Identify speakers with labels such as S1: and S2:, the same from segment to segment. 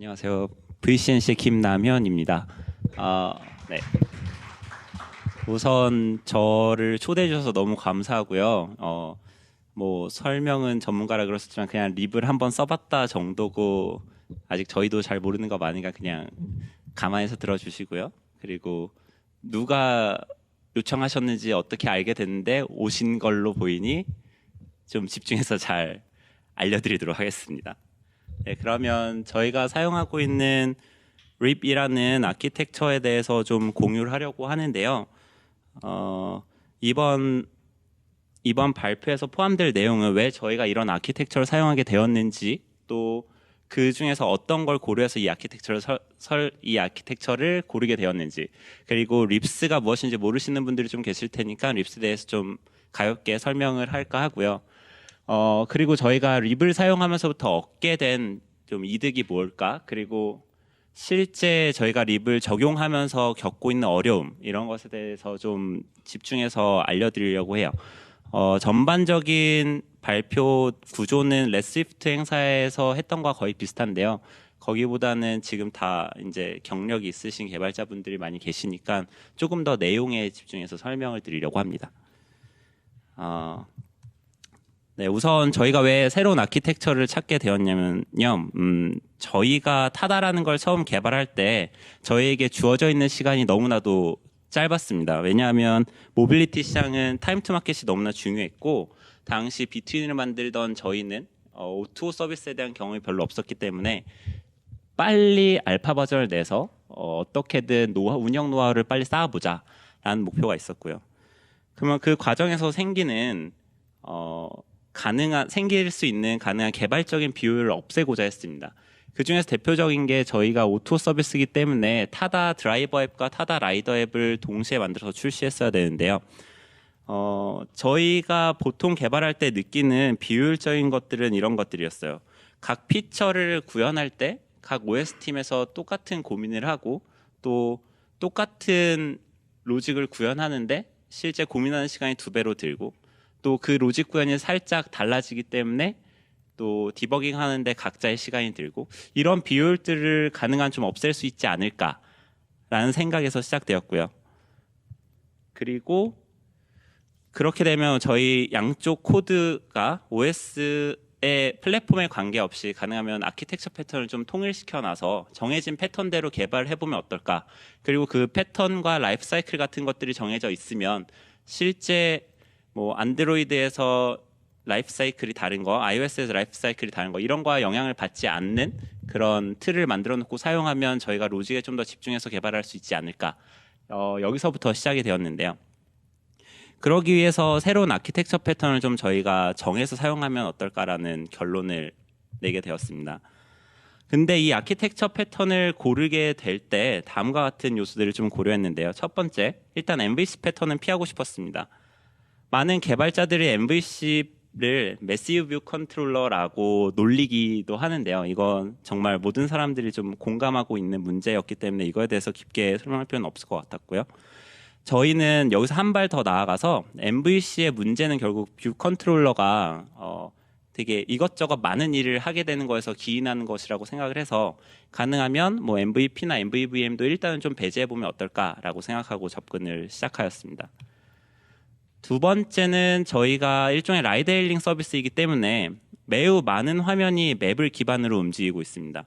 S1: 안녕하세요. VCNC 김남현입니다. 네. 우선 저를 초대해 주셔서 너무 감사하고요. 뭐 설명은 전문가라 그랬었지만 그냥 립을 한번 써봤다 정도고 아직 저희도 잘 모르는 거 많으니까 그냥 가만히서 들어주시고요. 그리고 누가 요청하셨는지 어떻게 알게 됐는데 오신 걸로 보이니 좀 집중해서 잘 알려드리도록 하겠습니다. 네, 그러면 저희가 사용하고 있는 립이라는 아키텍처에 대해서 좀 공유를 하려고 하는데요. 이번 발표에서 포함될 내용은 왜 저희가 이런 아키텍처를 사용하게 되었는지, 또 그 중에서 어떤 걸 고려해서 이 아키텍처를 고르게 되었는지, 그리고 립스가 무엇인지 모르시는 분들이 좀 계실 테니까 립스에 대해서 좀 가볍게 설명을 할까 하고요. 그리고 저희가 립을 사용하면서부터 얻게 된 좀 이득이 뭘까? 그리고 실제 저희가 립을 적용하면서 겪고 있는 어려움, 이런 것에 대해서 좀 집중해서 알려드리려고 해요. 전반적인 발표 구조는 렛스위프트 행사에서 했던 거와 거의 비슷한데요. 거기보다는 지금 다 이제 경력이 있으신 개발자분들이 많이 계시니까 조금 더 내용에 집중해서 설명을 드리려고 합니다. 네, 우선 저희가 왜 새로운 아키텍처를 찾게 되었냐면요. 저희가 타다라는 걸 처음 개발할 때 저희에게 주어져 있는 시간이 너무나도 짧았습니다. 왜냐하면 모빌리티 시장은 타임 투 마켓이 너무나 중요했고, 당시 비트윈을 만들던 저희는 O2O 서비스에 대한 경험이 별로 없었기 때문에 빨리 알파 버전을 내서 어떻게든 운영 노하우를 빨리 쌓아보자라는 목표가 있었고요. 그러면 그 과정에서 생기는 생길 수 있는 가능한 개발적인 비율을 없애고자 했습니다. 그 중에서 대표적인 게 저희가 오토 서비스이기 때문에 타다 드라이버 앱과 타다 라이더 앱을 동시에 만들어서 출시했어야 되는데요. 저희가 보통 개발할 때 느끼는 비효율적인 것들은 이런 것들이었어요. 각 피처를 구현할 때 각 OS팀에서 똑같은 고민을 하고, 또 똑같은 로직을 구현하는데 실제 고민하는 시간이 2배로 들고, 또 그 로직 구현이 살짝 달라지기 때문에 또 디버깅 하는데 각자의 시간이 들고, 이런 비효율들을 가능한 좀 없앨 수 있지 않을까라는 생각에서 시작되었고요. 그리고 그렇게 되면 저희 양쪽 코드가 OS의 플랫폼에 관계없이 가능하면 아키텍처 패턴을 좀 통일시켜 놔서 정해진 패턴대로 개발을 해보면 어떨까. 그리고 그 패턴과 라이프 사이클 같은 것들이 정해져 있으면 실제 뭐 안드로이드에서 라이프 사이클이 다른 거, iOS에서 라이프 사이클이 다른 거, 이런 거와 영향을 받지 않는 그런 틀을 만들어 놓고 사용하면 저희가 로직에 좀 더 집중해서 개발할 수 있지 않을까. 여기서부터 시작이 되었는데요. 그러기 위해서 새로운 아키텍처 패턴을 좀 저희가 정해서 사용하면 어떨까라는 결론을 내게 되었습니다. 근데 이 아키텍처 패턴을 고르게 될 때 다음과 같은 요소들을 좀 고려했는데요. 첫 번째, 일단 MVC 패턴은 피하고 싶었습니다. 많은 개발자들이 MVC를 매시브 뷰 컨트롤러라고 놀리기도 하는데요. 이건 정말 모든 사람들이 좀 공감하고 있는 문제였기 때문에 이거에 대해서 깊게 설명할 필요는 없을 것 같았고요. 저희는 여기서 한 발 더 나아가서 MVC의 문제는 결국 뷰 컨트롤러가 되게 이것저것 많은 일을 하게 되는 거에서 기인하는 것이라고 생각을 해서 가능하면 뭐 MVP나 MVVM도 일단은 좀 배제해보면 어떨까라고 생각하고 접근을 시작하였습니다. 두 번째는 저희가 일종의 라이드 헤일링 서비스이기 때문에 매우 많은 화면이 맵을 기반으로 움직이고 있습니다.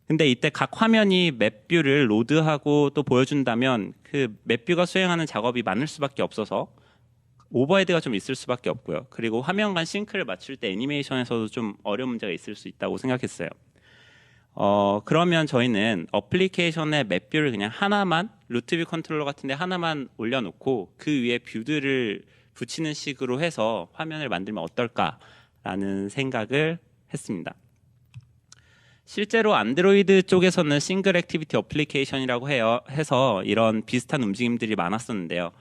S1: 근데 이때 각 화면이 맵뷰를 로드하고 또 보여준다면 그 맵뷰가 수행하는 작업이 많을 수밖에 없어서 오버헤드가 좀 있을 수밖에 없고요. 그리고 화면 간 싱크를 맞출 때 애니메이션에서도 좀 어려운 문제가 있을 수 있다고 생각했어요. 그러면 저희는 어플리케이션의 맵뷰를 그냥 하나만, 루트뷰 컨트롤러 같은데 하나만 올려놓고 그 위에 뷰들을 붙이는 식으로 해서 화면을 만들면 어떨까라는 생각을 했습니다. 실제로 안드로이드 쪽에서는 싱글 액티비티 어플리케이션이라고 해서 이런 비슷한 움직임들이 많았었는데요.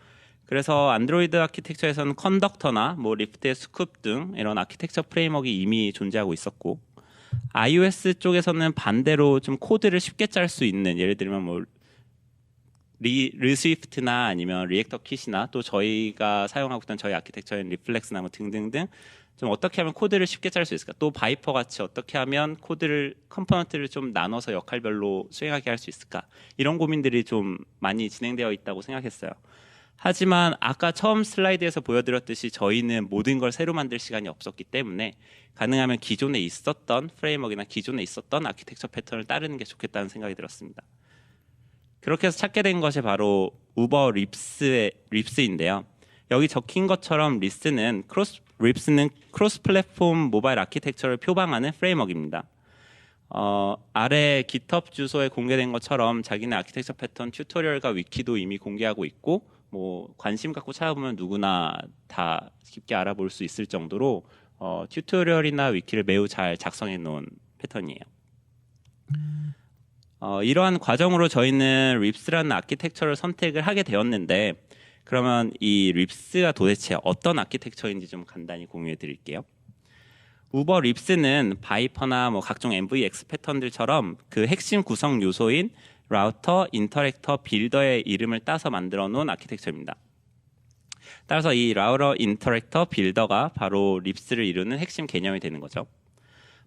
S1: 그래서 안드로이드 아키텍처에서는 컨덕터나 뭐 리프트의 스쿱 등 이런 아키텍처 프레임워크가 이미 존재하고 있었고, iOS 쪽에서는 반대로 좀 코드를 쉽게 짤 수 있는, 예를 들면 뭐 르스위프트나 아니면 리액터 킷이나 또 저희가 사용하고 있던 저희 아키텍처인 리플렉스나 뭐 등등등 좀 어떻게 하면 코드를 쉽게 짤 수 있을까? 또 바이퍼 같이 어떻게 하면 컴포넌트를 좀 나눠서 역할별로 수행하게 할 수 있을까? 이런 고민들이 좀 많이 진행되어 있다고 생각했어요. 하지만 아까 처음 슬라이드에서 보여드렸듯이 저희는 모든 걸 새로 만들 시간이 없었기 때문에 가능하면 기존에 있었던 프레임워크나 기존에 있었던 아키텍처 패턴을 따르는 게 좋겠다는 생각이 들었습니다. 그렇게 해서 찾게 된 것이 바로 우버 립스인데요. 여기 적힌 것처럼 립스는 크로스 플랫폼 모바일 아키텍처를 표방하는 프레임워크입니다. 아래 GitHub 주소에 공개된 것처럼 자기네 아키텍처 패턴 튜토리얼과 위키도 이미 공개하고 있고 뭐 관심 갖고 찾아보면 누구나 다 쉽게 알아볼 수 있을 정도로 튜토리얼이나 위키를 매우 잘 작성해 놓은 패턴이에요. 이러한 과정으로 저희는 립스라는 아키텍처를 선택을 하게 되었는데 그러면 이 립스가 도대체 어떤 아키텍처인지 좀 간단히 공유해 드릴게요. 우버 립스는 바이퍼나 뭐 각종 MVX 패턴들처럼 그 핵심 구성 요소인 라우터, 인터랙터, 빌더의 이름을 따서 만들어 놓은 아키텍처입니다. 따라서 이 라우터, 인터랙터, 빌더가 바로 립스를 이루는 핵심 개념이 되는 거죠.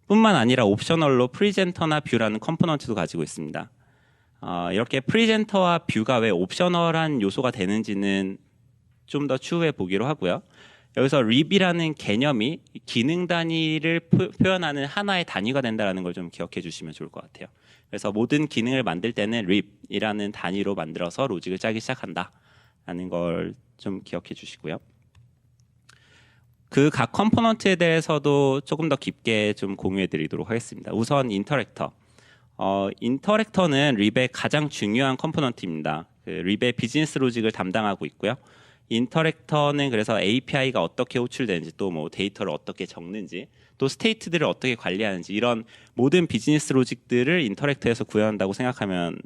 S1: 뿐만 아니라 옵셔널로 프리젠터나 뷰라는 컴포넌트도 가지고 있습니다. 이렇게 프리젠터와 뷰가 왜 옵셔널한 요소가 되는지는 좀 더 추후에 보기로 하고요. 여기서 립이라는 개념이 기능 단위를 표현하는 하나의 단위가 된다는 걸 좀 기억해 주시면 좋을 것 같아요. 그래서 모든 기능을 만들 때는 립이라는 단위로 만들어서 로직을 짜기 시작한다라는 걸 좀 기억해 주시고요. 그 각 컴포넌트에 대해서도 조금 더 깊게 좀 공유해 드리도록 하겠습니다. 우선 인터랙터. 인터랙터는 립의 가장 중요한 컴포넌트입니다. 그 립의 비즈니스 로직을 담당하고 있고요. 인터랙터는 그래서 API가 어떻게 호출되는지 또 뭐 데이터를 어떻게 적는지 또 스테이트들을 어떻게 관리하는지 이런 모든 비즈니스 로직들을 인터랙터에서 구현한다고 생각하면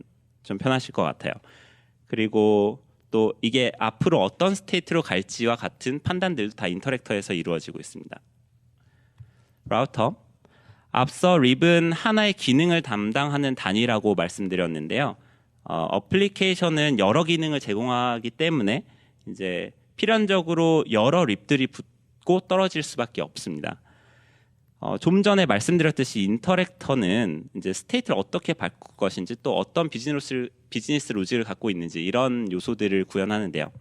S1: 좀 편하실 것 같아요. 그리고 또 이게 앞으로 어떤 스테이트로 갈지와 같은 판단들도 다 인터랙터에서 이루어지고 있습니다. 라우터. 앞서 립은 하나의 기능을 담당하는 단위라고 말씀드렸는데요. 어플리케이션은 여러 기능을 제공하기 때문에 이제 필연적으로 여러 립들이 붙고 떨어질 수밖에 없습니다. 좀 전에 말씀드렸듯이 인터랙터는 이제 스테이트를 어떻게 바꿀 것인지 또 어떤 비즈니스 로직을 갖고 있는지 이런 요소들을 구현하는데요.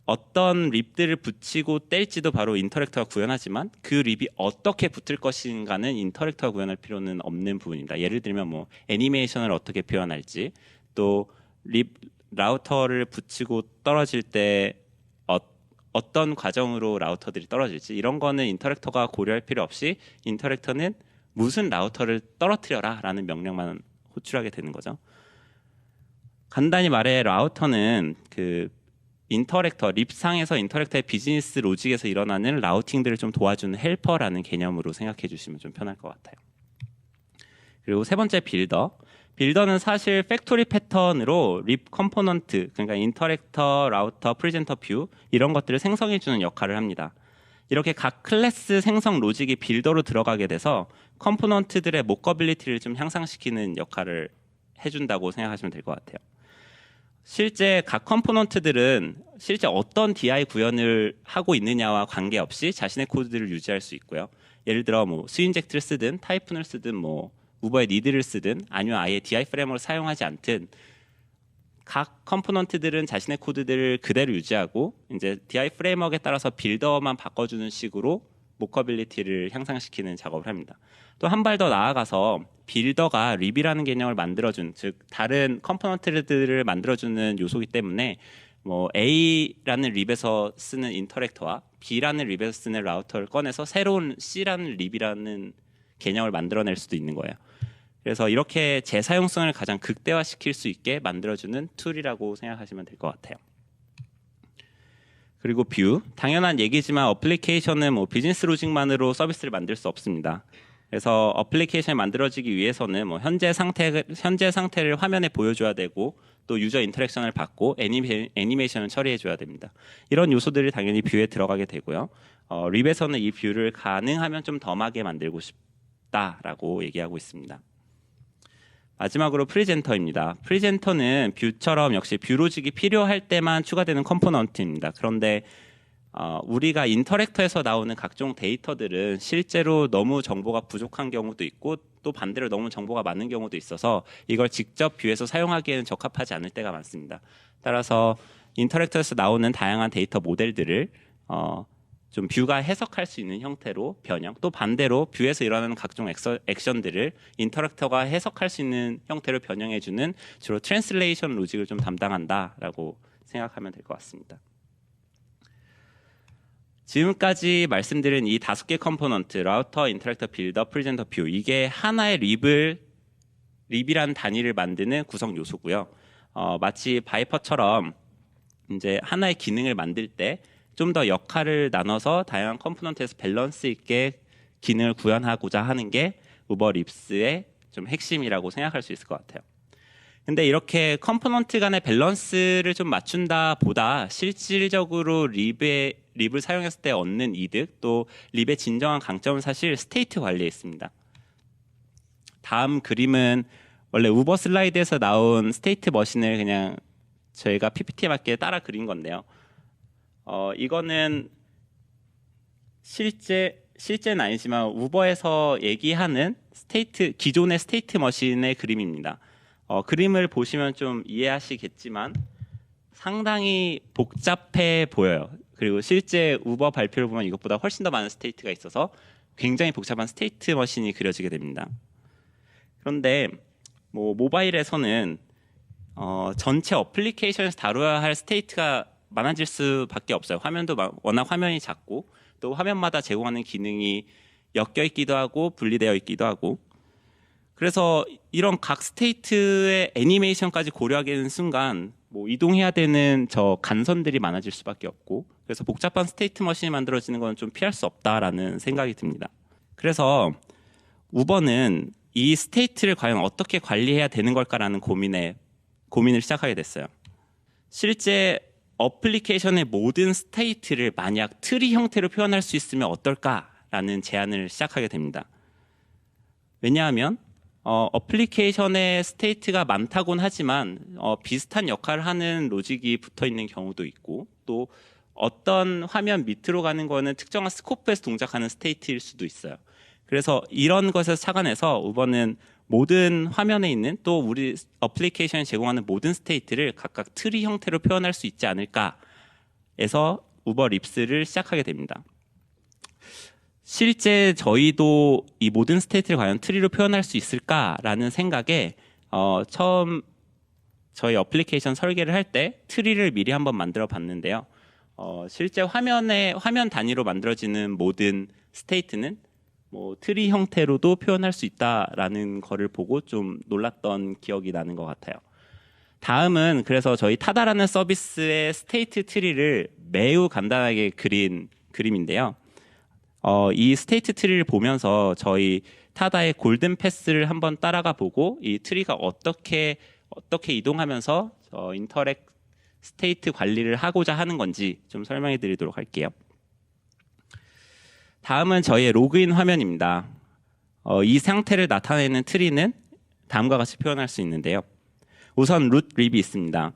S1: 어떤 립들을 붙이고 뗄지도 바로 인터랙터가 구현하지만 그 립이 어떻게 붙을 것인가는 인터랙터가 구현할 필요는 없는 부분입니다. 예를 들면 뭐 애니메이션을 어떻게 표현할지 또 립 라우터를 붙이고 떨어질 때 어떤 과정으로 라우터들이 떨어질지 이런 거는 인터랙터가 고려할 필요 없이 인터랙터는 무슨 라우터를 떨어뜨려라 라는 명령만 호출하게 되는 거죠. 간단히 말해 라우터는 그 인터랙터, 립상에서 인터랙터의 비즈니스 로직에서 일어나는 라우팅들을 좀 도와주는 헬퍼라는 개념으로 생각해 주시면 좀 편할 것 같아요. 그리고 세 번째 빌더. 빌더는 사실 팩토리 패턴으로 립 컴포넌트, 그러니까 인터랙터, 라우터, 프리젠터, 뷰 이런 것들을 생성해주는 역할을 합니다. 이렇게 각 클래스 생성 로직이 빌더로 들어가게 돼서 컴포넌트들의 모커빌리티를 좀 향상시키는 역할을 해준다고 생각하시면 될 것 같아요. 실제 각 컴포넌트들은 실제 어떤 DI 구현을 하고 있느냐와 관계없이 자신의 코드들을 유지할 수 있고요. 예를 들어 뭐 스윈젝트를 쓰든 타이푼을 쓰든 뭐 우버의 니드를 쓰든 아니면 아예 DI 프레임워크를 사용하지 않든 각 컴포넌트들은 자신의 코드들을 그대로 유지하고 이제 DI 프레임워크에 따라서 빌더만 바꿔주는 식으로 모커빌리티를 향상시키는 작업을 합니다. 또 한 발 더 나아가서 빌더가 립이라는 개념을 만들어준, 즉 다른 컴포넌트들을 만들어주는 요소이기 때문에 뭐 A라는 립에서 쓰는 인터랙터와 B라는 립에서 쓰는 라우터를 꺼내서 새로운 C라는 립이라는 개념을 만들어낼 수도 있는 거예요. 그래서 이렇게 재사용성을 가장 극대화시킬 수 있게 만들어주는 툴이라고 생각하시면 될 것 같아요. 그리고 뷰, 당연한 얘기지만 어플리케이션은 뭐 비즈니스 로직만으로 서비스를 만들 수 없습니다. 그래서 어플리케이션이 만들어지기 위해서는 뭐 현재 상태를 화면에 보여줘야 되고 또 유저 인터랙션을 받고 애니메이션을 처리해줘야 됩니다. 이런 요소들이 당연히 뷰에 들어가게 되고요. 립에서는 이 뷰를 가능하면 좀 덤하게 만들고 싶다라고 얘기하고 있습니다. 마지막으로 프리젠터입니다. 프리젠터는 뷰처럼 역시 뷰 로직이 필요할 때만 추가되는 컴포넌트입니다. 그런데 우리가 인터랙터에서 나오는 각종 데이터들은 실제로 너무 정보가 부족한 경우도 있고 또 반대로 너무 정보가 많은 경우도 있어서 이걸 직접 뷰에서 사용하기에는 적합하지 않을 때가 많습니다. 따라서 인터랙터에서 나오는 다양한 데이터 모델들을 좀 뷰가 해석할 수 있는 형태로 변형, 또 반대로 뷰에서 일어나는 각종 액션들을 인터랙터가 해석할 수 있는 형태로 변형해주는 주로 트랜슬레이션 로직을 좀 담당한다라고 생각하면 될 것 같습니다. 지금까지 말씀드린 이 5개 컴포넌트, 라우터, 인터랙터, 빌더, 프레젠터, 뷰, 이게 하나의 립이라는 단위를 만드는 구성 요소고요. 마치 바이퍼처럼 이제 하나의 기능을 만들 때 좀 더 역할을 나눠서 다양한 컴포넌트에서 밸런스 있게 기능을 구현하고자 하는 게 우버 립스의 좀 핵심이라고 생각할 수 있을 것 같아요. 근데 이렇게 컴포넌트 간의 밸런스를 좀 맞춘다 보다 실질적으로 립을 사용했을 때 얻는 이득, 또 립의 진정한 강점은 사실 스테이트 관리에 있습니다. 다음 그림은 원래 우버 슬라이드에서 나온 스테이트 머신을 그냥 저희가 PPT에 맞게 따라 그린 건데요. 이거는 실제는 아니지만 우버에서 얘기하는 기존의 스테이트 머신의 그림입니다. 그림을 보시면 좀 이해하시겠지만 상당히 복잡해 보여요. 그리고 실제 우버 발표를 보면 이것보다 훨씬 더 많은 스테이트가 있어서 굉장히 복잡한 스테이트 머신이 그려지게 됩니다. 그런데 모바일에서는 전체 어플리케이션에서 다뤄야 할 스테이트가 많아질 수밖에 없어요. 화면도 워낙 화면이 작고 또 화면마다 제공하는 기능이 엮여 있기도 하고 분리되어 있기도 하고, 그래서 이런 각 스테이트의 애니메이션까지 고려하게 되는 순간 이동해야 되는 저 간선들이 많아질 수밖에 없고, 그래서 복잡한 스테이트 머신이 만들어지는 건 좀 피할 수 없다라는 생각이 듭니다. 그래서 우버는 이 스테이트를 과연 어떻게 관리해야 되는 걸까라는 고민을 시작하게 됐어요. 실제 어플리케이션의 모든 스테이트를 만약 트리 형태로 표현할 수 있으면 어떨까라는 제안을 시작하게 됩니다. 왜냐하면 어플리케이션의 스테이트가 많다곤 하지만 비슷한 역할을 하는 로직이 붙어 있는 경우도 있고, 또 어떤 화면 밑으로 가는 거는 특정한 스코프에서 동작하는 스테이트일 수도 있어요. 그래서 이런 것에서 착안해서 우버는 모든 화면에 있는 또 우리 어플리케이션이 제공하는 모든 스테이트를 각각 트리 형태로 표현할 수 있지 않을까 해서 우버 립스를 시작하게 됩니다. 실제 저희도 이 모든 스테이트를 과연 트리로 표현할 수 있을까라는 생각에 처음 저희 어플리케이션 설계를 할 때 트리를 미리 한번 만들어 봤는데요. 실제 화면 단위로 만들어지는 모든 스테이트는 트리 형태로도 표현할 수 있다라는 거를 보고 좀 놀랐던 기억이 나는 것 같아요. 다음은 그래서 저희 타다라는 서비스의 스테이트 트리를 매우 간단하게 그린 그림인데요. 이 스테이트 트리를 보면서 저희 타다의 골든 패스를 한번 따라가 보고 이 트리가 어떻게 이동하면서 인터랙 스테이트 관리를 하고자 하는 건지 좀 설명해 드리도록 할게요. 다음은 저희의 로그인 화면입니다. 이 상태를 나타내는 트리는 다음과 같이 표현할 수 있는데요. 우선 root 립이 있습니다.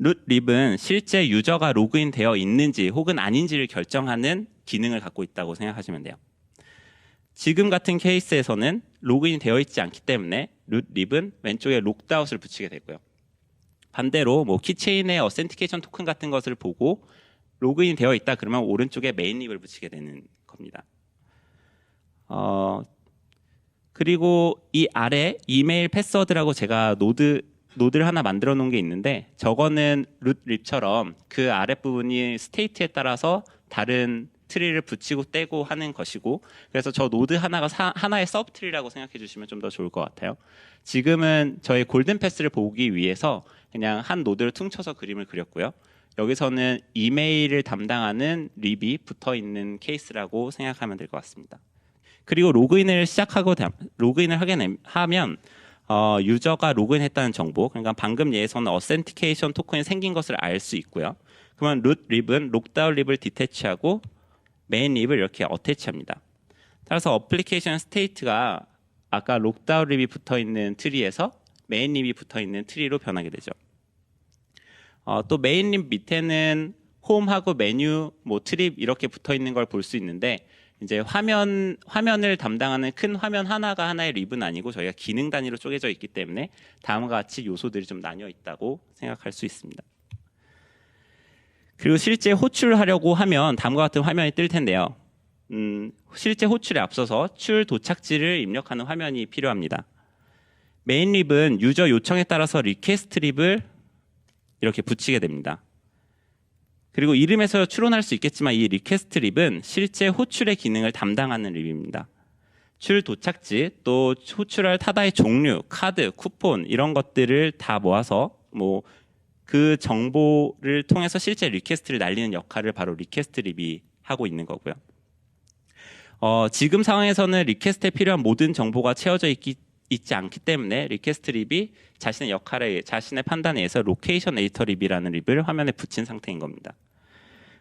S1: root 립은 실제 유저가 로그인 되어 있는지 혹은 아닌지를 결정하는 기능을 갖고 있다고 생각하시면 돼요. 지금 같은 케이스에서는 로그인이 되어 있지 않기 때문에 root 립은 왼쪽에 록드아웃을 붙이게 되고요. 반대로 키체인의 어센티케이션 토큰 같은 것을 보고 로그인 되어 있다 그러면 오른쪽에 메인 립을 붙이게 되는 겁니다. 그리고 이 아래 이메일 패스워드라고 제가 노드를 하나 만들어 놓은 게 있는데, 저거는 root 립처럼 그 아랫부분이 스테이트에 따라서 다른 트리를 붙이고 떼고 하는 것이고, 그래서 저 노드 하나가 하나의 서브 트리라고 생각해 주시면 좀 더 좋을 것 같아요. 지금은 저희 골든 패스를 보기 위해서 그냥 한 노드를 퉁쳐서 그림을 그렸고요. 여기서는 이메일을 담당하는 립이 붙어 있는 케이스라고 생각하면 될 것 같습니다. 그리고 로그인을 하게 하면 유저가 로그인했다는 정보, 그러니까 방금 예에서는 어센티케이션 토큰이 생긴 것을 알 수 있고요. 그러면 root 립은 록다운 립을 디태치하고 메인 립을 이렇게 어태치합니다. 따라서 어플리케이션 스테이트가 아까 록다운 립이 붙어 있는 트리에서 메인 립이 붙어 있는 트리로 변하게 되죠. 또 메인 립 밑에는 홈하고 메뉴, 뭐 트립 이렇게 붙어 있는 걸 볼 수 있는데 이제 화면을 담당하는 큰 화면 하나가 하나의 립은 아니고 저희가 기능 단위로 쪼개져 있기 때문에 다음과 같이 요소들이 좀 나뉘어 있다고 생각할 수 있습니다. 그리고 실제 호출하려고 하면 다음과 같은 화면이 뜰 텐데요. 실제 호출에 앞서서 출 도착지를 입력하는 화면이 필요합니다. 메인 립은 유저 요청에 따라서 리퀘스트 립을 이렇게 붙이게 됩니다. 그리고 이름에서 추론할 수 있겠지만 이 리퀘스트 립은 실제 호출의 기능을 담당하는 립입니다. 출 도착지, 또 호출할 타다의 종류, 카드, 쿠폰 이런 것들을 다 모아서 뭐 그 정보를 통해서 실제 리퀘스트를 날리는 역할을 바로 리퀘스트 립이 하고 있는 거고요. 지금 상황에서는 리퀘스트에 필요한 모든 정보가 채워져 있지 않기 때문에 리퀘스트 립이 자신의 역할에 자신의 판단에 의해서 로케이션 에디터 립이라는 립을 화면에 붙인 상태인 겁니다.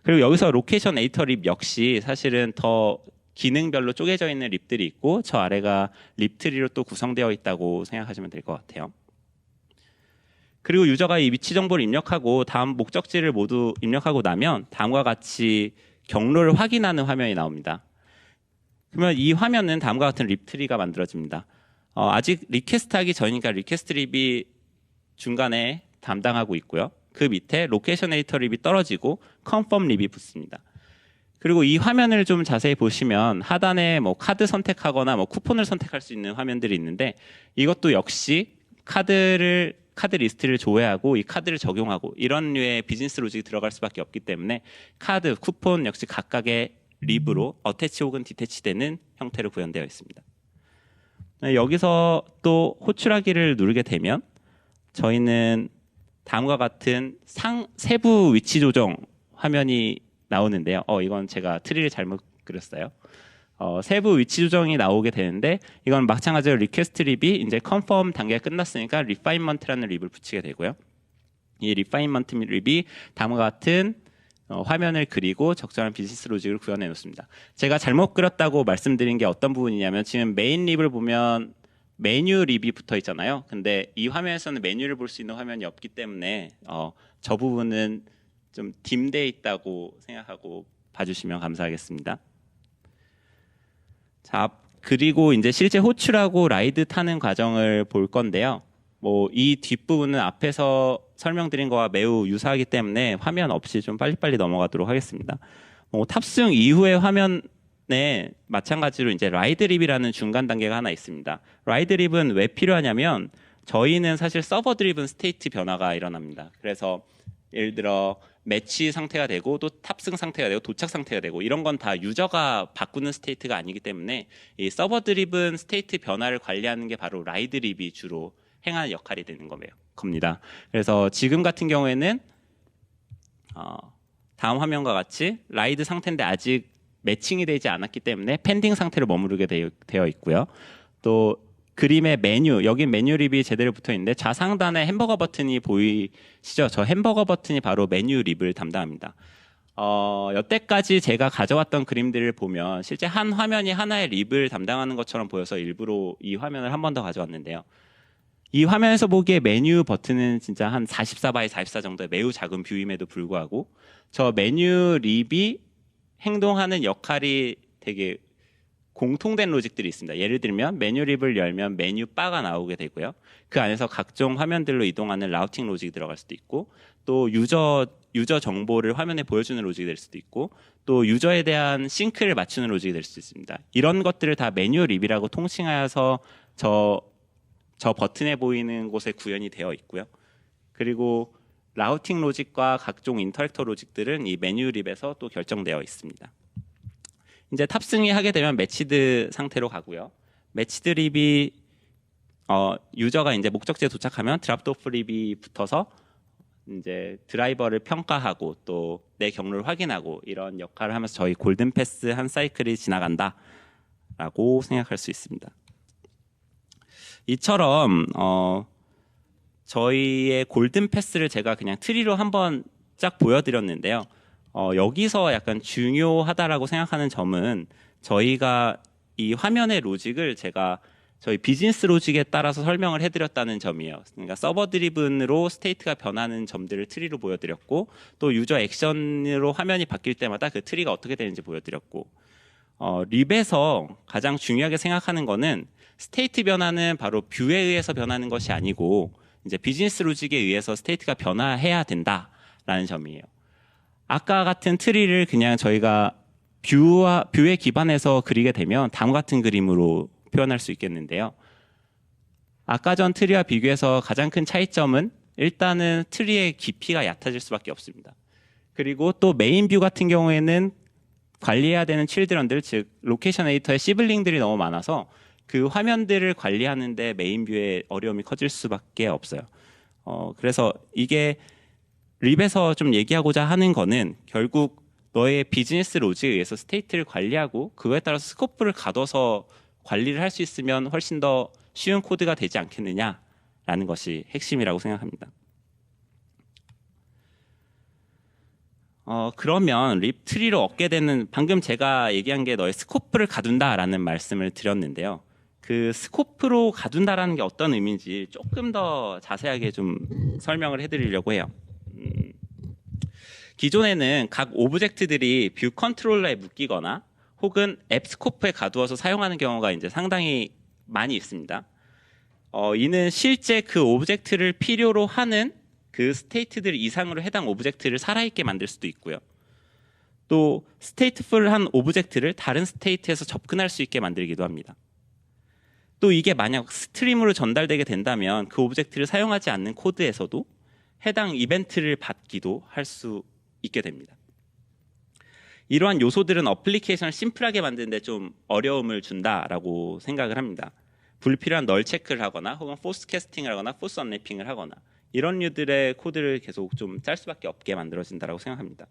S1: 그리고 여기서 로케이션 에디터 립 역시 사실은 더 기능별로 쪼개져 있는 립들이 있고 저 아래가 립 트리로 또 구성되어 있다고 생각하시면 될 것 같아요. 그리고 유저가 이 위치 정보를 입력하고 다음 목적지를 모두 입력하고 나면 다음과 같이 경로를 확인하는 화면이 나옵니다. 그러면 이 화면은 다음과 같은 립 트리가 만들어집니다. 아직 리퀘스트 하기 전이니까 리퀘스트 립이 중간에 담당하고 있고요. 그 밑에 로케이션 에디터 립이 떨어지고 컨펌 립이 붙습니다. 그리고 이 화면을 좀 자세히 보시면 하단에 뭐 카드 선택하거나 뭐 쿠폰을 선택할 수 있는 화면들이 있는데 이것도 역시 카드 리스트를 조회하고 이 카드를 적용하고 이런 류의 비즈니스 로직이 들어갈 수밖에 없기 때문에 카드, 쿠폰 역시 각각의 립으로 어태치 혹은 디태치되는 형태로 구현되어 있습니다. 여기서 또 호출하기를 누르게 되면 저희는 다음과 같은 세부 위치 조정 화면이 나오는데요. 이건 제가 트리를 잘못 그렸어요. 세부 위치 조정이 나오게 되는데 이건 마찬가지로 리퀘스트 립이 이제 컨펌 단계가 끝났으니까 리파인먼트라는 립을 붙이게 되고요. 이 리파인먼트 립이 다음과 같은 화면을 그리고 적절한 비즈니스 로직을 구현해 놓습니다. 제가 잘못 그렸다고 말씀드린 게 어떤 부분이냐면 지금 메인 립을 보면 메뉴 립이 붙어 있잖아요. 근데 이 화면에서는 메뉴를 볼 수 있는 화면이 없기 때문에 저 부분은 좀 딤돼 있다고 생각하고 봐주시면 감사하겠습니다. 자, 그리고 이제 실제 호출하고 라이드 타는 과정을 볼 건데요. 뭐 이 뒷부분은 앞에서 설명드린 거와 매우 유사하기 때문에 화면 없이 좀 빨리빨리 넘어가도록 하겠습니다. 탑승 이후의 화면에 마찬가지로 이제 라이드 립이라는 중간 단계가 하나 있습니다. 라이드 립은 왜 필요하냐면 저희는 사실 서버 드리븐 스테이트 변화가 일어납니다. 그래서 예를 들어 매치 상태가 되고 또 탑승 상태가 되고 도착 상태가 되고 이런 건 다 유저가 바꾸는 스테이트가 아니기 때문에 이 서버 드리븐 스테이트 변화를 관리하는 게 바로 라이드 립이 주로 행하는 역할이 되는 겁니다. 그래서 지금 같은 경우에는 다음 화면과 같이 라이드 상태인데 아직 매칭이 되지 않았기 때문에 펜딩 상태로 머무르게 되어 있고요. 또 그림의 메뉴, 여기 메뉴 립이 제대로 붙어 있는데 좌상단에 햄버거 버튼이 보이시죠? 저 햄버거 버튼이 바로 메뉴 립을 담당합니다. 여태까지 제가 가져왔던 그림들을 보면 실제 한 화면이 하나의 립을 담당하는 것처럼 보여서 일부러 이 화면을 한 번 더 가져왔는데요. 이 화면에서 보기에 메뉴 버튼은 진짜 한 44 x 44 정도의 매우 작은 뷰임에도 불구하고 저 메뉴 립이 행동하는 역할이 되게 공통된 로직들이 있습니다. 예를 들면 메뉴 립을 열면 메뉴 바가 나오게 되고요. 그 안에서 각종 화면들로 이동하는 라우팅 로직이 들어갈 수도 있고 또 유저 정보를 화면에 보여주는 로직이 될 수도 있고 또 유저에 대한 싱크를 맞추는 로직이 될 수도 있습니다. 이런 것들을 다 메뉴 립이라고 통칭하여서 저 버튼에 보이는 곳에 구현이 되어 있고요. 그리고 라우팅 로직과 각종 인터랙터 로직들은 이 메뉴 립에서 또 결정되어 있습니다. 이제 탑승이 하게 되면 매치드 상태로 가고요. 매치드 립이 유저가 이제 목적지에 도착하면 드랍 오프 립이 붙어서 이제 드라이버를 평가하고 또 내 경로를 확인하고 이런 역할을 하면서 저희 골든 패스 한 사이클이 지나간다라고 생각할 수 있습니다. 이처럼 저희의 골든 패스를 제가 그냥 트리로 한번 쫙 보여드렸는데요. 여기서 약간 중요하다라고 생각하는 점은 저희가 이 화면의 로직을 제가 저희 비즈니스 로직에 따라서 설명을 해드렸다는 점이에요. 그러니까 서버 드리븐으로 스테이트가 변하는 점들을 트리로 보여드렸고, 또 유저 액션으로 화면이 바뀔 때마다 그 트리가 어떻게 되는지 보여드렸고, 립에서 가장 중요하게 생각하는 거는 스테이트 변화는 바로 뷰에 의해서 변하는 것이 아니고 이제 비즈니스 로직에 의해서 스테이트가 변화해야 된다라는 점이에요. 아까 같은 트리를 그냥 저희가 뷰에 기반해서 그리게 되면 다음과 같은 그림으로 표현할 수 있겠는데요. 아까 전 트리와 비교해서 가장 큰 차이점은 일단은 트리의 깊이가 얕아질 수밖에 없습니다. 그리고 또 메인 뷰 같은 경우에는 관리해야 되는 칠드런들, 즉 로케이션 에디터의 시블링들이 너무 많아서 그 화면들을 관리하는데 메인 뷰의 어려움이 커질 수밖에 없어요. 그래서 이게 립에서 좀 얘기하고자 하는 거는 결국 너의 비즈니스 로직에 의해서 스테이트를 관리하고 그거에 따라서 스코프를 가둬서 관리를 할 수 있으면 훨씬 더 쉬운 코드가 되지 않겠느냐라는 것이 핵심이라고 생각합니다. 그러면 립 트리로 얻게 되는, 방금 제가 얘기한 게 너의 스코프를 가둔다라는 말씀을 드렸는데요. 그 스코프로 가둔다라는 게 어떤 의미인지 조금 더 자세하게 좀 설명을 해드리려고 해요. 기존에는 각 오브젝트들이 뷰 컨트롤러에 묶이거나 혹은 앱 스코프에 가두어서 사용하는 경우가 이제 상당히 많이 있습니다. 이는 실제 그 오브젝트를 필요로 하는 그 스테이트들 이상으로 해당 오브젝트를 살아있게 만들 수도 있고요. 또 스테이트풀한 오브젝트를 다른 스테이트에서 접근할 수 있게 만들기도 합니다. 또 이게 만약 스트림으로 전달되게 된다면 그 오브젝트를 사용하지 않는 코드에서도 해당 이벤트를 받기도 할 수 있게 됩니다. 이러한 요소들은 어플리케이션을 심플하게 만드는데 좀 어려움을 준다라고 생각을 합니다. 불필요한 널 체크를 하거나 혹은 포스 캐스팅을 하거나 포스 언래핑을 하거나 이런 류들의 코드를 계속 좀 짤 수밖에 없게 만들어진다고 생각합니다.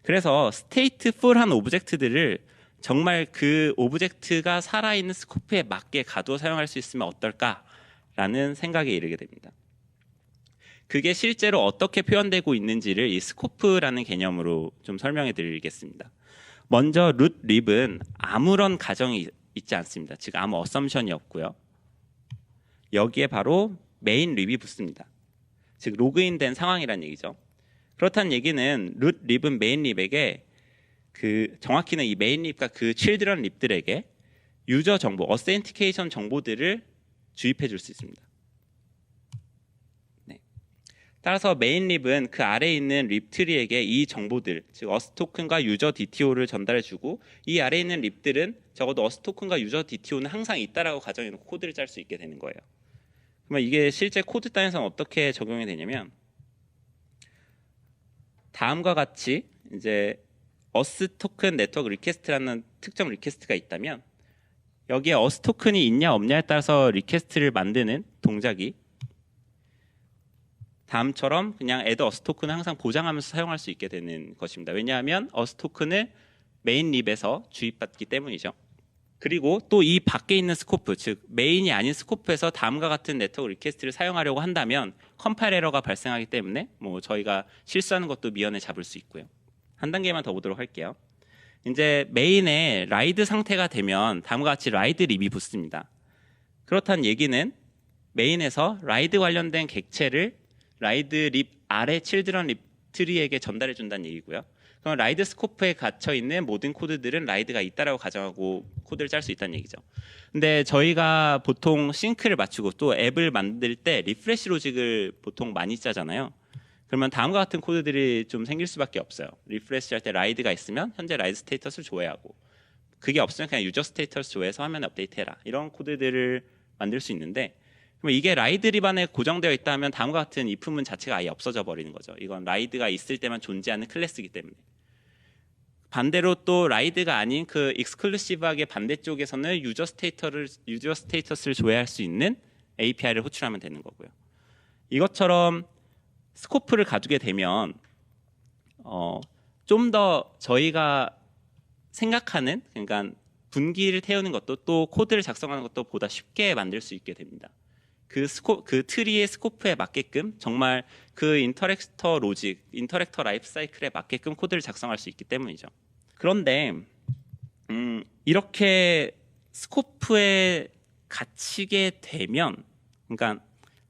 S1: 그래서 스테이트풀한 오브젝트들을 정말 그 오브젝트가 살아있는 스코프에 맞게 가두어 사용할 수 있으면 어떨까라는 생각에 이르게 됩니다. 그게 실제로 어떻게 표현되고 있는지를 이 스코프라는 개념으로 좀 설명해 드리겠습니다. 먼저 룻 립은 아무런 가정이 있지 않습니다. 즉 아무 어썸션이 없고요. 여기에 바로 메인 립이 붙습니다. 즉 로그인된 상황이라는 얘기죠. 그렇다는 얘기는 룻 립은 메인 립에게 정확히는 이 메인 립과 그 칠드런 립들에게 유저 정보, 어센티케이션 정보들을 주입해 줄 수 있습니다. 네. 따라서 메인 립은 그 아래에 있는 립 트리에게 이 정보들, 즉 어스 토큰과 유저 DTO를 전달해 주고 이 아래에 있는 립들은 적어도 어스 토큰과 유저 DTO는 항상 있다라고 가정해 놓고 코드를 짤 수 있게 되는 거예요. 그러면 이게 실제 코드 단에서는 어떻게 적용이 되냐면 다음과 같이 이제 어스 토큰 네트워크 리퀘스트라는 특정 리퀘스트가 있다면 여기에 어스 토큰이 있냐 없냐에 따라서 리퀘스트를 만드는 동작이 다음처럼 그냥 add 어스 토큰을 항상 보장하면서 사용할 수 있게 되는 것입니다. 왜냐하면 어스 토큰을 메인 립에서 주입받기 때문이죠. 그리고 또 이 밖에 있는 스코프, 즉 메인이 아닌 스코프에서 다음과 같은 네트워크 리퀘스트를 사용하려고 한다면 컴파일 에러가 발생하기 때문에 저희가 실수하는 것도 미연에 잡을 수 있고요. 한 단계만 더 보도록 할게요. 이제 메인에 라이드 상태가 되면 다음과 같이 라이드 립이 붙습니다. 그렇다는 얘기는 메인에서 라이드 관련된 객체를 라이드 립 아래 칠드런 립 트리에게 전달해 준다는 얘기고요. 그럼 라이드 스코프에 갇혀 있는 모든 코드들은 라이드가 있다라고 가정하고 코드를 짤 수 있다는 얘기죠. 근데 저희가 보통 싱크를 맞추고 또 앱을 만들 때 리프레시 로직을 보통 많이 짜잖아요. 그러면 다음과 같은 코드들이 좀 생길 수밖에 없어요. 리프레시 할 때 라이드가 있으면 현재 라이드 스테이터스를 조회하고 그게 없으면 그냥 유저 스테이터스 조회해서 화면에 업데이트해라. 이런 코드들을 만들 수 있는데 그럼 이게 라이드 립 안에 고정되어 있다면 다음과 같은 if문 자체가 아예 없어져 버리는 거죠. 이건 라이드가 있을 때만 존재하는 클래스이기 때문에. 반대로 또 라이드가 아닌 그 익스클루시브하게 반대쪽에서는 유저 스테이터스를 조회할 수 있는 API를 호출하면 되는 거고요. 이것처럼 스코프를 가지게 되면 좀 더 저희가 생각하는, 그러니까 분기를 태우는 것도 또 코드를 작성하는 것도 보다 쉽게 만들 수 있게 됩니다. 그 트리의 스코프에 맞게끔 정말 그 인터랙터 로직, 인터랙터 라이프 사이클에 맞게끔 코드를 작성할 수 있기 때문이죠. 그런데 이렇게 스코프에 갇히게 되면, 그러니까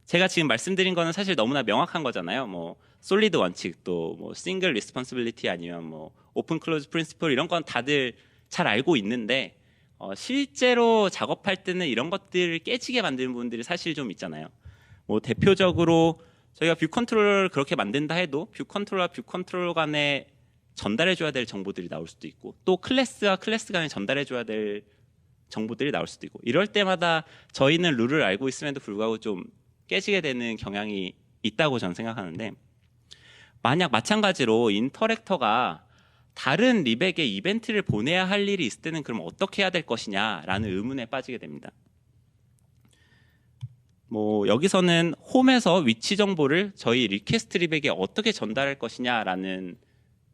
S1: 제가 지금 말씀드린 거는 사실 너무나 명확한 거잖아요. 뭐 솔리드 원칙, 또 뭐 싱글 리스폰시빌리티, 아니면 뭐 오픈 클로즈 프린시플, 이런 건 다들 잘 알고 있는데 실제로 작업할 때는 이런 것들을 깨지게 만드는 부분들이 사실 좀 있잖아요. 뭐 대표적으로 저희가 뷰 컨트롤러를 그렇게 만든다 해도 뷰 컨트롤러와 뷰 컨트롤러 간에 전달해줘야 될 정보들이 나올 수도 있고, 또 클래스와 클래스 간에 전달해줘야 될 정보들이 나올 수도 있고, 이럴 때마다 저희는 룰을 알고 있음에도 불구하고 좀 깨지게 되는 경향이 있다고 저는 생각하는데, 만약 마찬가지로 인터랙터가 다른 립에게 이벤트를 보내야 할 일이 있을 때는 그럼 어떻게 해야 될 것이냐라는 의문에 빠지게 됩니다. 뭐 여기서는 홈에서 위치 정보를 저희 리퀘스트 립에게 어떻게 전달할 것이냐라는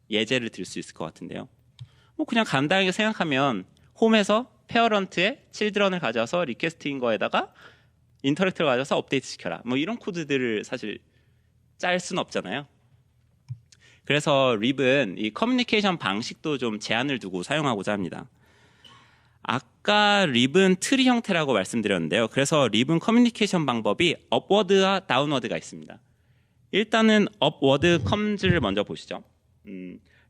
S1: 예제를 들 수 있을 것 같은데요. 뭐 그냥 간단하게 생각하면 홈에서 페어런트에 칠드런을 가져와서 리퀘스트인 거에다가 인터랙터를 가져와서 업데이트 시켜라, 뭐 이런 코드들을 사실 짤 수는 없잖아요. 그래서 립은 이 커뮤니케이션 방식도 좀 제한을 두고 사용하고자 합니다. 아까 립은 트리 형태라고 말씀드렸는데요. 그래서 립은 커뮤니케이션 방법이 업워드와 다운워드가 있습니다. 일단은 업워드 컴즈를 먼저 보시죠.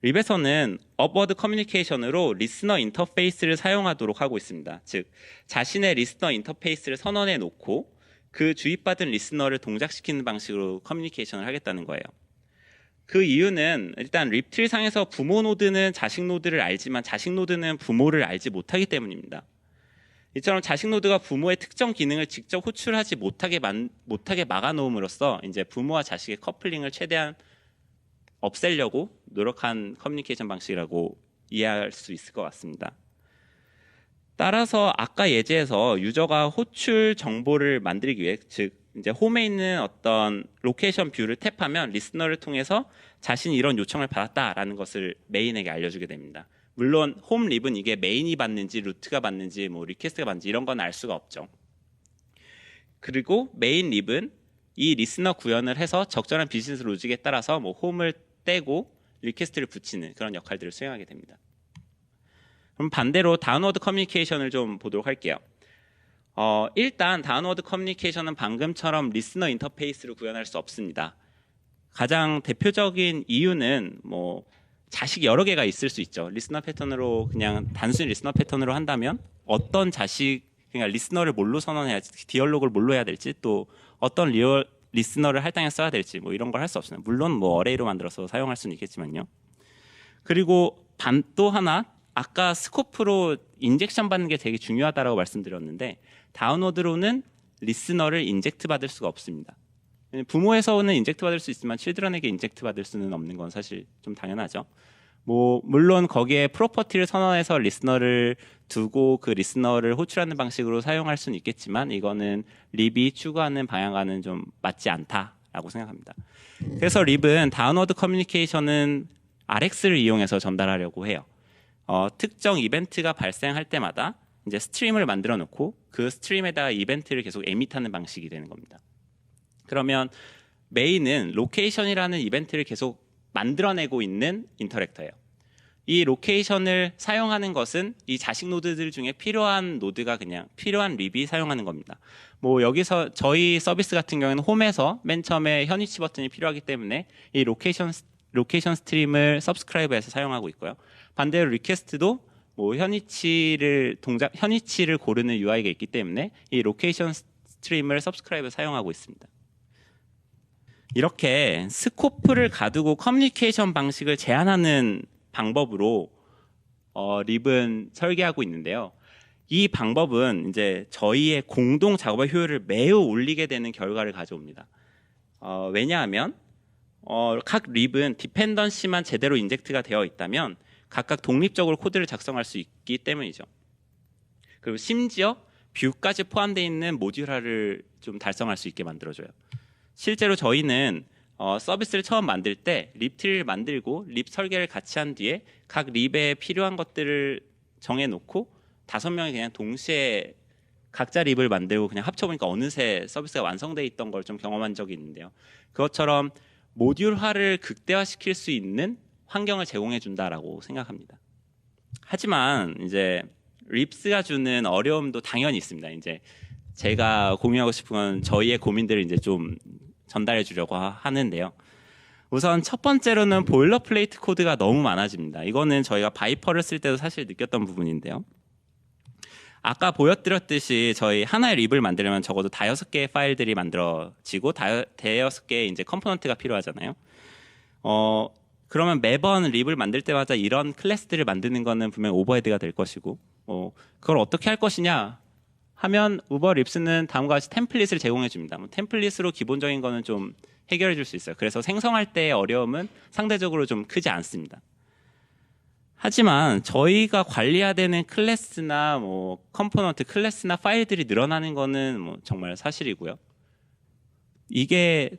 S1: 립에서는 업워드 커뮤니케이션으로 리스너 인터페이스를 사용하도록 하고 있습니다. 즉 자신의 리스너 인터페이스를 선언해 놓고 그 주입받은 리스너를 동작시키는 방식으로 커뮤니케이션을 하겠다는 거예요. 그 이유는 일단 립트리 상에서 부모 노드는 자식 노드를 알지만 자식 노드는 부모를 알지 못하기 때문입니다. 이처럼 자식 노드가 부모의 특정 기능을 직접 호출하지 못하게 막아놓음으로써 이제 부모와 자식의 커플링을 최대한 없애려고 노력한 커뮤니케이션 방식이라고 이해할 수 있을 것 같습니다. 따라서 아까 예제에서 유저가 호출 정보를 만들기 위해, 즉 이제 홈에 있는 어떤 로케이션 뷰를 탭하면 리스너를 통해서 자신이 이런 요청을 받았다라는 것을 메인에게 알려주게 됩니다. 물론 홈 립은 이게 메인이 받는지 루트가 받는지 뭐 리퀘스트가 받는지 이런 건 알 수가 없죠. 그리고 메인 립은 이 리스너 구현을 해서 적절한 비즈니스 로직에 따라서 뭐 홈을 떼고 리퀘스트를 붙이는 그런 역할들을 수행하게 됩니다. 그럼 반대로 다운워드 커뮤니케이션을 좀 보도록 할게요. 일단 다운워드 커뮤니케이션은 방금처럼 리스너 인터페이스를 구현할 수 없습니다. 가장 대표적인 이유는 뭐 자식 여러 개가 있을 수 있죠. 리스너 패턴으로 그냥 단순히 리스너 패턴으로 한다면 어떤 자식, 그러니까 리스너를 뭘로 선언해야, 디얼로그를 뭘로 해야 될지, 또 어떤 리스너를 할당해 써야 될지 뭐 이런 걸 할 수 없습니다. 물론 뭐 어레이로 만들어서 사용할 수는 있겠지만요. 그리고 또 하나, 아까 스코프로 인젝션 받는 게 되게 중요하다고 말씀드렸는데 다운워드로는 리스너를 인젝트 받을 수가 없습니다. 부모에서 오는 인젝트 받을 수 있지만 칠드런에게 인젝트 받을 수는 없는 건 사실 좀 당연하죠. 뭐 물론 거기에 프로퍼티를 선언해서 리스너를 두고 그 리스너를 호출하는 방식으로 사용할 수는 있겠지만 이거는 립이 추구하는 방향과는 좀 맞지 않다라고 생각합니다. 그래서 립은 다운워드 커뮤니케이션은 RX를 이용해서 전달하려고 해요. 특정 이벤트가 발생할 때마다 이제 스트림을 만들어 놓고 그 스트림에다가 이벤트를 계속 에밋하는 방식이 되는 겁니다. 그러면 메인은 로케이션이라는 이벤트를 계속 만들어내고 있는 인터랙터예요. 이 로케이션을 사용하는 것은 이 자식 노드들 중에 필요한 노드가 그냥 필요한 립이 사용하는 겁니다. 뭐 여기서 저희 서비스 같은 경우에는 홈에서 맨 처음에 현위치 버튼이 필요하기 때문에 이 로케이션 스트림을 서브스크라이브해서 사용하고 있고요. 반대로 리퀘스트도 뭐 현위치를 고르는 UI가 있기 때문에 이 로케이션 스트림을 서브스크라이브 사용하고 있습니다. 이렇게 스코프를 가두고 커뮤니케이션 방식을 제한하는 방법으로 립은 설계하고 있는데요. 이 방법은 이제 저희의 공동 작업의 효율을 매우 올리게 되는 결과를 가져옵니다. 왜냐하면 각 립은 디펜던시만 제대로 인젝트가 되어 있다면 각각 독립적으로 코드를 작성할 수 있기 때문이죠. 그리고 심지어 뷰까지 포함되어 있는 모듈화를 좀 달성할 수 있게 만들어줘요. 실제로 저희는 서비스를 처음 만들 때 립트리를 만들고 립 설계를 같이 한 뒤에 각 립에 필요한 것들을 정해놓고 5명이 그냥 동시에 각자 립을 만들고 그냥 합쳐보니까 어느새 서비스가 완성되어 있던 걸 좀 경험한 적이 있는데요. 그것처럼 모듈화를 극대화시킬 수 있는 환경을 제공해 준다라고 생각합니다. 하지만 이제 립스가 주는 어려움도 당연히 있습니다. 이제 제가 공유하고 싶은 건 저희의 고민들을 이제 좀 전달해 주려고 하는데요. 우선 첫 번째로는 보일러플레이트 코드가 너무 많아집니다. 이거는 저희가 바이퍼를 쓸 때도 사실 느꼈던 부분인데요. 아까 보여드렸듯이 저희 하나의 립을 만들려면 적어도 5개의 파일들이 만들어지고 대여섯 개의 이제 컴포넌트가 필요하잖아요. 그러면 매번 립을 만들 때마다 이런 클래스들을 만드는 거는 분명 오버헤드가 될 것이고, 그걸 어떻게 할 것이냐 하면 우버 립스는 다음과 같이 템플릿을 제공해 줍니다. 템플릿으로 기본적인 거는 좀 해결해 줄 수 있어요. 그래서 생성할 때의 어려움은 상대적으로 좀 크지 않습니다. 하지만 저희가 관리해야 되는 클래스나 컴포넌트 클래스나 파일들이 늘어나는 거는 정말 사실이고요. 이게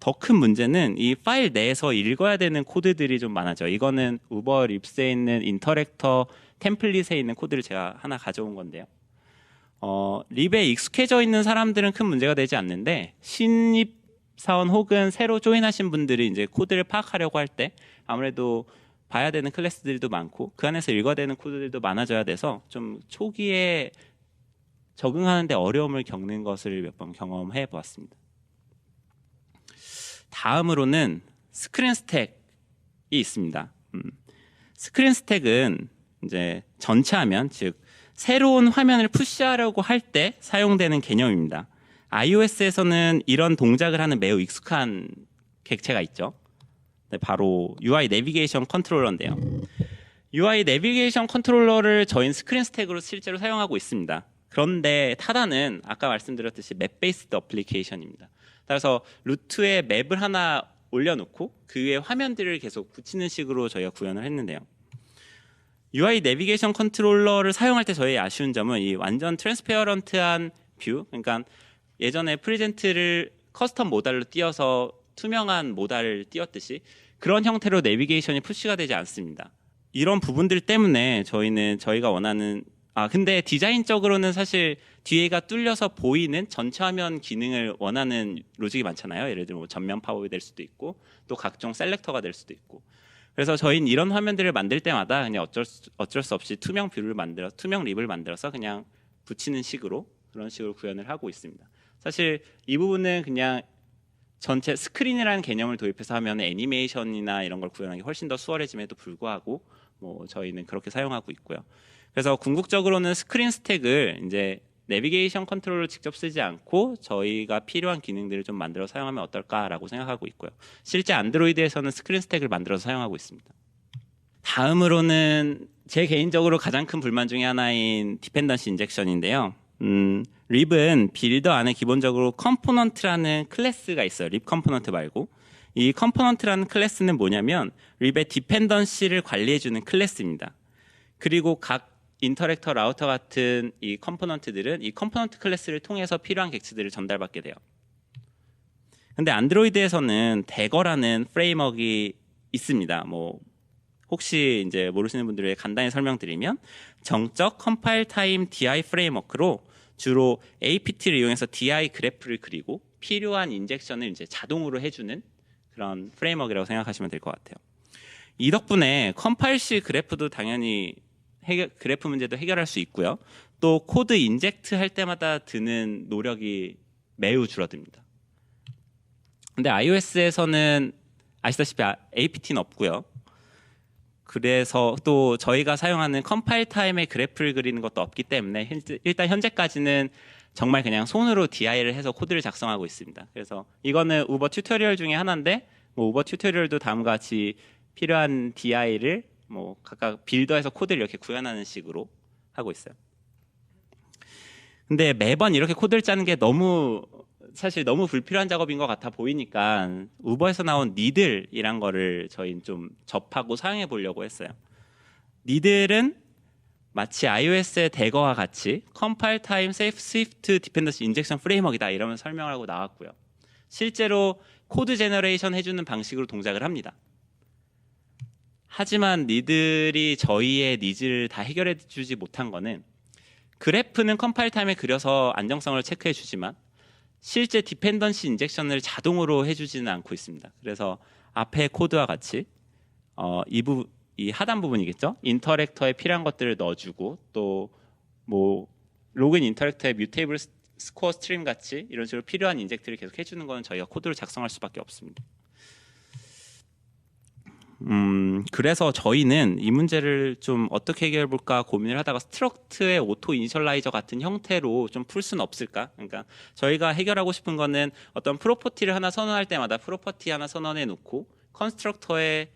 S1: 더 큰 문제는 이 파일 내에서 읽어야 되는 코드들이 좀 많아져. 이거는 우버 립스에 있는 인터랙터 템플릿에 있는 코드를 제가 하나 가져온 건데요. 립에 익숙해져 있는 사람들은 큰 문제가 되지 않는데 신입 사원 혹은 새로 조인하신 분들이 이제 코드를 파악하려고 할 때 아무래도 봐야 되는 클래스들도 많고 그 안에서 읽어야 되는 코드들도 많아져야 돼서 좀 초기에 적응하는데 어려움을 겪는 것을 몇 번 경험해 보았습니다. 다음으로는 스크린 스택이 있습니다. 스크린 스택은 이제 전체 화면, 즉 새로운 화면을 푸시하려고 할 때 사용되는 개념입니다. iOS에서는 이런 동작을 하는 매우 익숙한 객체가 있죠. 네, 바로 UI 내비게이션 컨트롤러인데요. UI 내비게이션 컨트롤러를 저희는 스크린 스택으로 실제로 사용하고 있습니다. 그런데 타다는 아까 말씀드렸듯이 맵 베이스드 어플리케이션입니다. 따라서 루트에 맵을 하나 올려놓고 그 위에 화면들을 계속 붙이는 식으로 저희가 구현을 했는데요. UI 내비게이션 컨트롤러를 사용할 때 저희 아쉬운 점은 이 완전 트랜스페어런트한 뷰, 그러니까 예전에 프리젠트를 커스텀 모달로 띄어서 투명한 모달을 띄웠듯이 그런 형태로 내비게이션이 푸시가 되지 않습니다. 이런 부분들 때문에 저희는 저희가 원하는 근데 디자인적으로는 사실 뒤에가 뚫려서 보이는 전체 화면 기능을 원하는 로직이 많잖아요. 예를 들면 전면 팝업이 될 수도 있고 또 각종 셀렉터가 될 수도 있고. 그래서 저희는 이런 화면들을 만들 때마다 그냥 어쩔 수 없이 투명 립을 만들어서 그냥 붙이는 식으로 그런 식으로 구현을 하고 있습니다. 사실 이 부분은 그냥 전체 스크린이라는 개념을 도입해서 하면 애니메이션이나 이런 걸 구현하기 훨씬 더 수월해짐에도 불구하고 저희는 그렇게 사용하고 있고요. 그래서 궁극적으로는 스크린 스택을 이제 내비게이션 컨트롤을 직접 쓰지 않고 저희가 필요한 기능들을 좀 만들어 사용하면 어떨까라고 생각하고 있고요. 실제 안드로이드에서는 스크린 스택을 만들어서 사용하고 있습니다. 다음으로는 제 개인적으로 가장 큰 불만 중에 하나인 디펜던시 인젝션인데요. 립은 빌더 안에 기본적으로 컴포넌트라는 클래스가 있어요. 립 컴포넌트 말고. 이 컴포넌트라는 클래스는 뭐냐면 립의 디펜던시를 관리해주는 클래스입니다. 그리고 각 인터랙터 라우터 같은 이 컴포넌트들은 이 컴포넌트 클래스를 통해서 필요한 객체들을 전달받게 돼요. 근데 안드로이드에서는 대거라는 프레임워크가 있습니다. 혹시 이제 모르시는 분들을 위해 간단히 설명드리면 정적 컴파일 타임 DI 프레임워크로 주로 APT를 이용해서 DI 그래프를 그리고 필요한 인젝션을 이제 자동으로 해주는 그런 프레임워크라고 생각하시면 될 것 같아요. 이 덕분에 컴파일 시 그래프도 당연히 그래프 문제도 해결할 수 있고요. 또 코드 인젝트 할 때마다 드는 노력이 매우 줄어듭니다. 근데 iOS에서는 아시다시피 APT는 없고요. 그래서 또 저희가 사용하는 컴파일 타임의 그래프를 그리는 것도 없기 때문에 일단 현재까지는 정말 그냥 손으로 DI를 해서 코드를 작성하고 있습니다. 그래서 이거는 우버 튜토리얼 중에 하나인데 우버 튜토리얼도 다음과 같이 필요한 DI를 각각 빌더에서 코드를 이렇게 구현하는 식으로 하고 있어요. 근데 매번 이렇게 코드를 짜는 게 사실 너무 불필요한 작업인 것 같아 보이니까 우버에서 나온 니들이란 거를 저희는 좀 접하고 사용해 보려고 했어요. 니들은 마치 iOS의 대거와 같이 컴파일 타임 세이프 스위프트 디펜던시 인젝션 프레임워크이다 이러면 설명을 하고 나왔고요. 실제로 코드 제너레이션 해주는 방식으로 동작을 합니다. 하지만 니들이 저희의 니즈를 다 해결해 주지 못한 거는 그래프는 컴파일 타임에 그려서 안정성을 체크해 주지만 실제 디펜던시 인젝션을 자동으로 해주지는 않고 있습니다. 그래서 앞에 코드와 같이 이 하단 부분이겠죠. 인터랙터에 필요한 것들을 넣어주고 또 로그인 인터랙터에 뮤테이블 스코어 스트림 같이 이런 식으로 필요한 인젝트를 계속 해주는 건 저희가 코드를 작성할 수밖에 없습니다. 그래서 저희는 이 문제를 좀 어떻게 해결해 볼까 고민을 하다가 스트럭트의 오토 이니셜라이저 같은 형태로 좀 풀 수는 없을까? 그러니까 저희가 해결하고 싶은 거는 어떤 프로퍼티를 하나 선언할 때마다 프로퍼티 하나 선언해 놓고 컨스트럭터를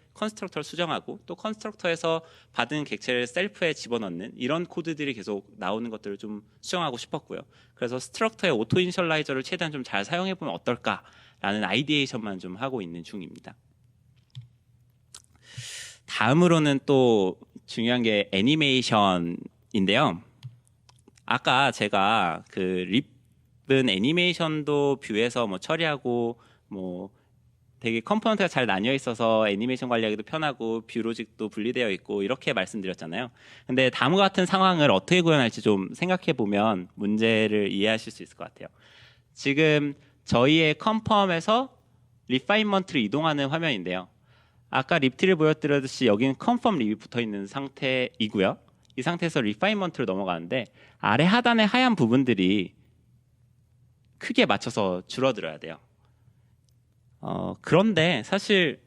S1: 수정하고 또 컨스트럭터에서 받은 객체를 셀프에 집어넣는 이런 코드들이 계속 나오는 것들을 좀 수정하고 싶었고요. 그래서 스트럭터의 오토 이니셜라이저를 최대한 좀 잘 사용해 보면 어떨까라는 아이디에이션만 좀 하고 있는 중입니다. 다음으로는 또 중요한 게 애니메이션인데요. 아까 제가 그 립은 애니메이션도 뷰에서 뭐 처리하고 뭐 되게 컴포넌트가 잘 나뉘어 있어서 애니메이션 관리하기도 편하고 뷰 로직도 분리되어 있고 이렇게 말씀드렸잖아요. 근데 다음과 같은 상황을 어떻게 구현할지 좀 생각해 보면 문제를 이해하실 수 있을 것 같아요. 지금 저희의 컴펌에서 리파인먼트를 이동하는 화면인데요. 아까 립트를 보여드렸듯이 여기는 컨펌 립이 붙어 있는 상태이고요. 이 상태에서 리파인먼트로 넘어가는데 아래 하단의 하얀 부분들이 크게 맞춰서 줄어들어야 돼요. 그런데 사실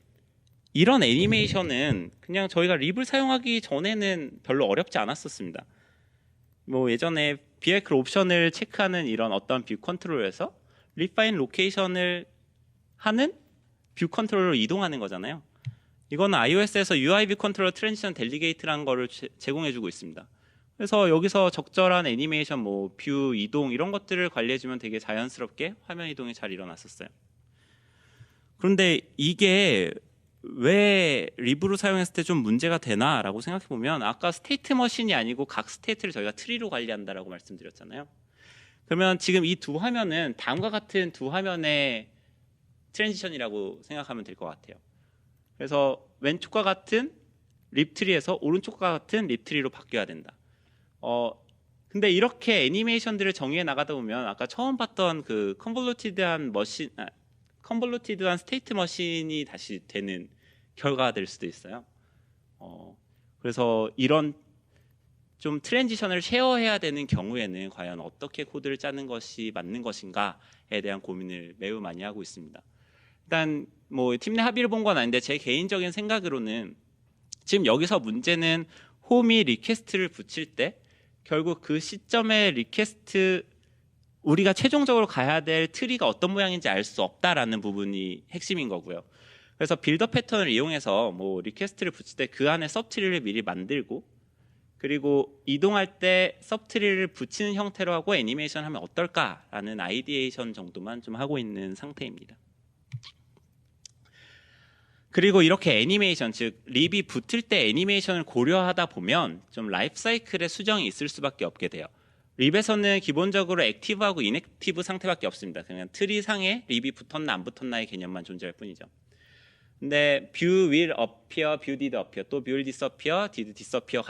S1: 이런 애니메이션은 그냥 저희가 립을 사용하기 전에는 별로 어렵지 않았었습니다. 뭐 예전에 비에클 옵션을 체크하는 이런 어떤 뷰 컨트롤에서 리파인 로케이션을 하는 뷰 컨트롤로 이동하는 거잖아요. 이거는 iOS에서 UIB 컨트롤 트랜지션 델리게이트라는 거를 제공해주고 있습니다. 그래서 여기서 적절한 애니메이션, 뭐 뷰 이동 이런 것들을 관리해주면 되게 자연스럽게 화면 이동이 잘 일어났었어요. 그런데 이게 왜 립으로 사용했을 때 좀 문제가 되나라고 생각해보면 아까 스테이트 머신이 아니고 각 스테이트를 저희가 트리로 관리한다라고 말씀드렸잖아요. 그러면 지금 이 두 화면은 다음과 같은 두 화면의 트랜지션이라고 생각하면 될 것 같아요. 그래서 왼쪽과 같은 립트리에서 오른쪽과 같은 립트리로 바뀌어야 된다. 근데 이렇게 애니메이션들을 정의해 나가다 보면 아까 처음 봤던 그 컨볼루티드한 스테이트 머신이 다시 되는 결과가 될 수도 있어요. 그래서 이런 좀 트랜지션을 쉐어해야 되는 경우에는 과연 어떻게 코드를 짜는 것이 맞는 것인가에 대한 고민을 매우 많이 하고 있습니다. 일단 뭐 팀 내 합의를 본 건 아닌데 제 개인적인 생각으로는 지금 여기서 문제는 홈이 리퀘스트를 붙일 때 결국 그 시점에 리퀘스트 우리가 최종적으로 가야 될 트리가 어떤 모양인지 알 수 없다라는 부분이 핵심인 거고요. 그래서 빌더 패턴을 이용해서 뭐 리퀘스트를 붙일 때 그 안에 서브트리를 미리 만들고 그리고 이동할 때 서브트리를 붙이는 형태로 하고 애니메이션 하면 어떨까라는 아이디에이션 정도만 좀 하고 있는 상태입니다. 그리고 이렇게 애니메이션, 즉 립이 붙을 때 애니메이션을 고려하다 보면 좀 라이프 사이클의 수정이 있을 수밖에 없게 돼요. 립에서는 기본적으로 액티브하고 인액티브 상태밖에 없습니다. 그냥 트리 상에 립이 붙었나 안 붙었나의 개념만 존재할 뿐이죠. 근데 뷰 will appear, 뷰 did appear, 또 뷰 will disappear, did disappear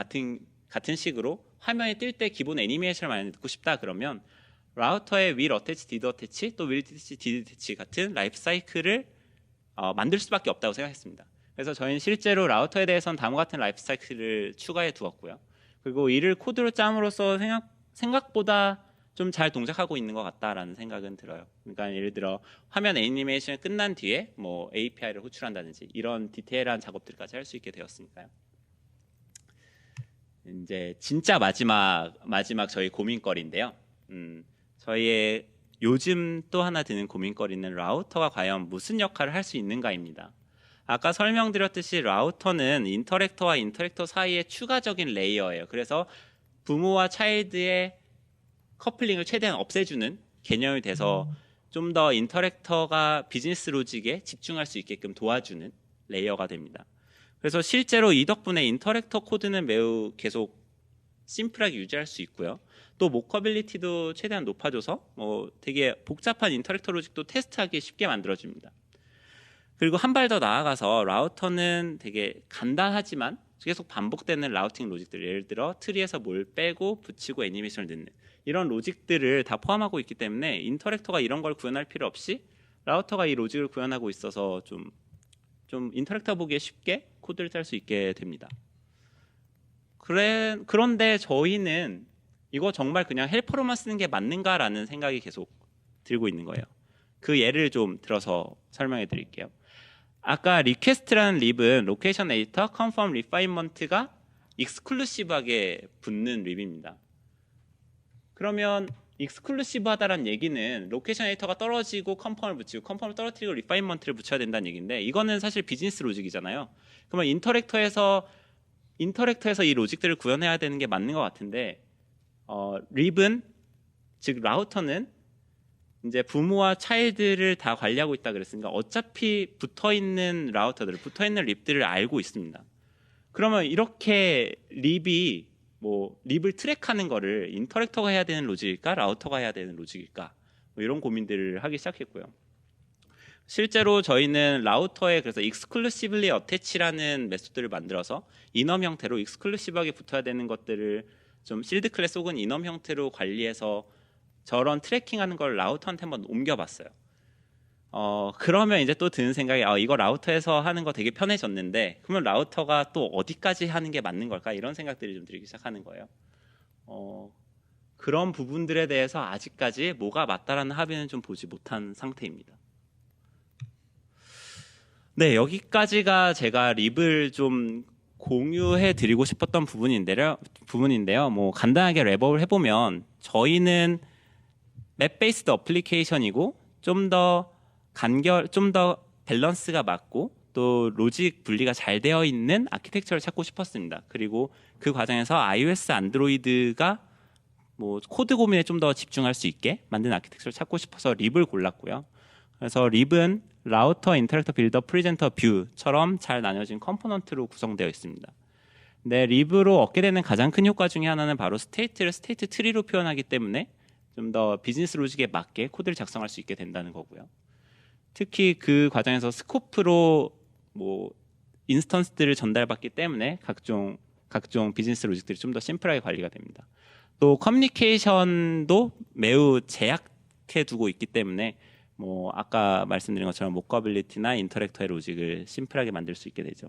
S1: 같은 식으로 화면에 뜰 때 기본 애니메이션을 많이 넣고 싶다 그러면 라우터에 will attach, did attach, 또 will attach, did attach 같은 라이프 사이클을 만들 수밖에 없다고 생각했습니다. 그래서 저희는 실제로 라우터에 대해서는 다음과 같은 라이프 사이클을 추가해 두었고요. 그리고 이를 코드로 짬으로써 생각보다 좀 잘 동작하고 있는 것 같다라는 생각은 들어요. 그러니까 예를 들어 화면 애니메이션이 끝난 뒤에 뭐 API를 호출한다든지 이런 디테일한 작업들까지 할 수 있게 되었으니까요. 이제 진짜 마지막 저희 고민거리인데요. 저희의 요즘 또 하나 드는 고민거리는 라우터가 과연 무슨 역할을 할 수 있는가입니다. 아까 설명드렸듯이 라우터는 인터랙터와 인터랙터 사이의 추가적인 레이어예요. 그래서 부모와 차일드의 커플링을 최대한 없애주는 개념이 돼서 좀 더 인터랙터가 비즈니스 로직에 집중할 수 있게끔 도와주는 레이어가 됩니다. 그래서 실제로 이 덕분에 인터랙터 코드는 매우 계속 심플하게 유지할 수 있고요. 또 모커빌리티도 최대한 높아져서 뭐 되게 복잡한 인터랙터 로직도 테스트하기 쉽게 만들어줍니다. 그리고 한 발 더 나아가서 라우터는 되게 간단하지만 계속 반복되는 라우팅 로직들, 예를 들어 트리에서 뭘 빼고 붙이고 애니메이션을 넣는 이런 로직들을 다 포함하고 있기 때문에 인터랙터가 이런 걸 구현할 필요 없이 라우터가 이 로직을 구현하고 있어서 좀 인터랙터 보기에 쉽게 코드를 짤 수 있게 됩니다. 그런데 저희는 이거 정말 그냥 헬퍼로만 쓰는 게 맞는가라는 생각이 계속 들고 있는 거예요. 그 예를 좀 들어서 설명해 드릴게요. 아까 리퀘스트라는 립은 로케이션 에디터, 컨펌, 리파인먼트가 익스클루시브하게 붙는 립입니다. 그러면 익스클루시브하다는 얘기는 로케이션 에디터가 떨어지고 컨펌을 붙이고 컨펌을 떨어뜨리고 리파인먼트를 붙여야 된다는 얘기인데 이거는 사실 비즈니스 로직이잖아요. 그러면 인터랙터에서 이 로직들을 구현해야 되는 게 맞는 것 같은데 립은 즉 라우터는 이제 부모와 차일드를 다 관리하고 있다 그랬으니까 어차피 붙어있는 라우터들, 붙어있는 립들을 알고 있습니다. 그러면 이렇게 립을 트랙하는 거를 인터랙터가 해야 되는 로직일까? 라우터가 해야 되는 로직일까? 뭐 이런 고민들을 하기 시작했고요. 실제로 저희는 라우터에 그래서 exclusively attach라는 메소드를 만들어서 이넘 형태로 익스클루시브하게 붙어야 되는 것들을 좀 실드 클래스 혹은 이넘 형태로 관리해서 저런 트래킹하는 걸 라우터한테 한번 옮겨봤어요. 그러면 이제 또 드는 생각이 이거 라우터에서 하는 거 되게 편해졌는데 그러면 라우터가 또 어디까지 하는 게 맞는 걸까? 이런 생각들이 좀 들기 시작하는 거예요. 그런 부분들에 대해서 아직까지 뭐가 맞다라는 합의는 좀 보지 못한 상태입니다. 네, 여기까지가 제가 립을 좀 공유해 드리고 싶었던 부분인데요. 뭐 간단하게 랩업을 해보면 저희는 맵 베이스드 어플리케이션이고 좀 더 밸런스가 맞고 또 로직 분리가 잘 되어 있는 아키텍처를 찾고 싶었습니다. 그리고 그 과정에서 iOS, 안드로이드가 뭐 코드 고민에 좀 더 집중할 수 있게 만든 아키텍처를 찾고 싶어서 립을 골랐고요. 그래서 립은 라우터, 인터랙터, 빌더, 프리젠터, 뷰처럼 잘 나뉘어진 컴포넌트로 구성되어 있습니다. 근데 립으로 얻게 되는 가장 큰 효과 중에 하나는 바로 스테이트를 스테이트 트리로 표현하기 때문에 좀 더 비즈니스 로직에 맞게 코드를 작성할 수 있게 된다는 거고요. 특히 그 과정에서 스코프로 뭐 인스턴스들을 전달받기 때문에 각종 비즈니스 로직들이 좀 더 심플하게 관리가 됩니다. 또 커뮤니케이션도 매우 제약해 두고 있기 때문에 뭐 아까 말씀드린 것처럼 모커빌리티나 인터랙터의 로직을 심플하게 만들 수 있게 되죠.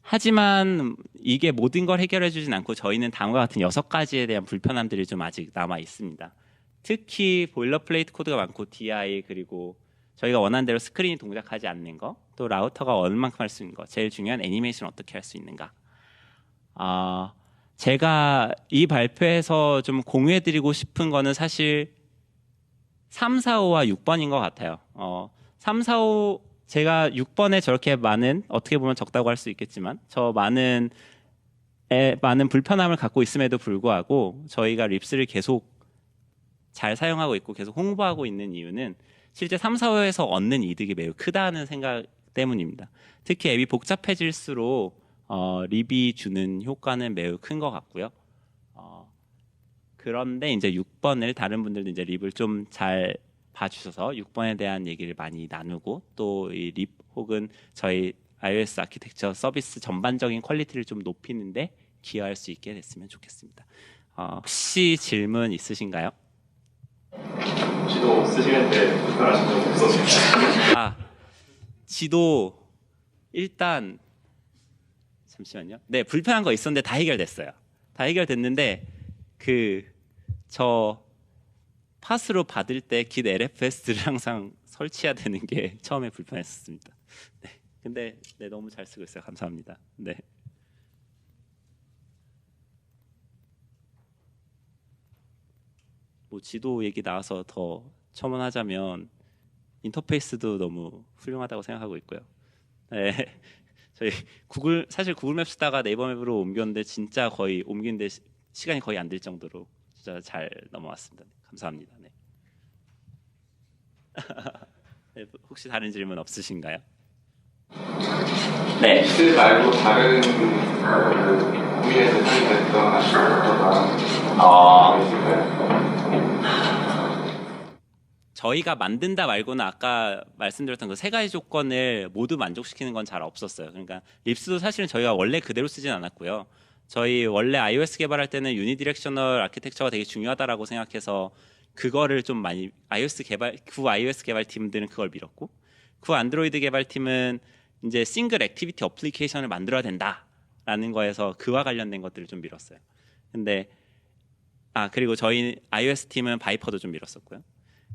S1: 하지만 이게 모든 걸 해결해 주진 않고 저희는 다음과 같은 6가지에 대한 불편함들이 좀 아직 남아 있습니다. 특히 보일러플레이트 코드가 많고 DI 그리고 저희가 원하는 대로 스크린이 동작하지 않는 거, 또 라우터가 얼만큼 할 수 있는 거, 제일 중요한 애니메이션 어떻게 할 수 있는가. 제가 이 발표에서 좀 공유해드리고 싶은 거는 사실 3, 4, 5와 6번인 것 같아요. 3, 4, 5 제가 6번에 저렇게 많은 어떻게 보면 적다고 할 수 있겠지만 저 많은 불편함을 갖고 있음에도 불구하고 저희가 립스를 계속 잘 사용하고 있고 계속 홍보하고 있는 이유는 실제 3, 4, 5에서 얻는 이득이 매우 크다는 생각 때문입니다. 특히 앱이 복잡해질수록 립이 주는 효과는 매우 큰 것 같고요. 그런데 이제 6번을 다른 분들도 이제 립을 좀 잘 봐주셔서 6번에 대한 얘기를 많이 나누고 또 이 립 혹은 저희 iOS 아키텍처 서비스 전반적인 퀄리티를 좀 높이는데 기여할 수 있게 됐으면 좋겠습니다. 혹시 질문 있으신가요?
S2: 지도 쓰시는데 불편하신 점 없었습니다.
S1: 지도 일단 잠시만요. 네, 불편한 거 있었는데 다 해결됐어요. 다 해결됐는데 저 팟으로 받을 때 git LFS를 항상 설치해야 되는 게 처음에 불편했었습니다. 네, 근데 네, 너무 잘 쓰고 있어요. 감사합니다. 네. 뭐 지도 얘기 나와서 더 첨언하자면 인터페이스도 너무 훌륭하다고 생각하고 있고요. 네, 저희 사실 구글 맵 쓰다가 네이버 맵으로 옮겼는데 진짜 거의 옮기는데 시간이 거의 안 들 정도로 진짜 잘 넘어왔습니다. 네, 감사합니다. 네. 네, 혹시 다른 질문 없으신가요?
S2: 네. 립스 말고 다른 고민해서 사용했던 아시는
S1: 저희가 만든다 말고는 아까 말씀드렸던 그 3가지 조건을 모두 만족시키는 건 잘 없었어요. 그러니까 립스도 사실은 저희가 원래 그대로 쓰진 않았고요. 저희 원래 iOS 개발할 때는 유니디렉셔널 아키텍처가 되게 중요하다라고 생각해서 그거를 좀 많이 구 iOS 개발팀들은 그걸 밀었고 구 안드로이드 개발팀은 이제 싱글 액티비티 어플리케이션을 만들어야 된다라는 거에서 그와 관련된 것들을 좀 밀었어요. 근데 그리고 저희 iOS 팀은 바이퍼도 좀 밀었었고요.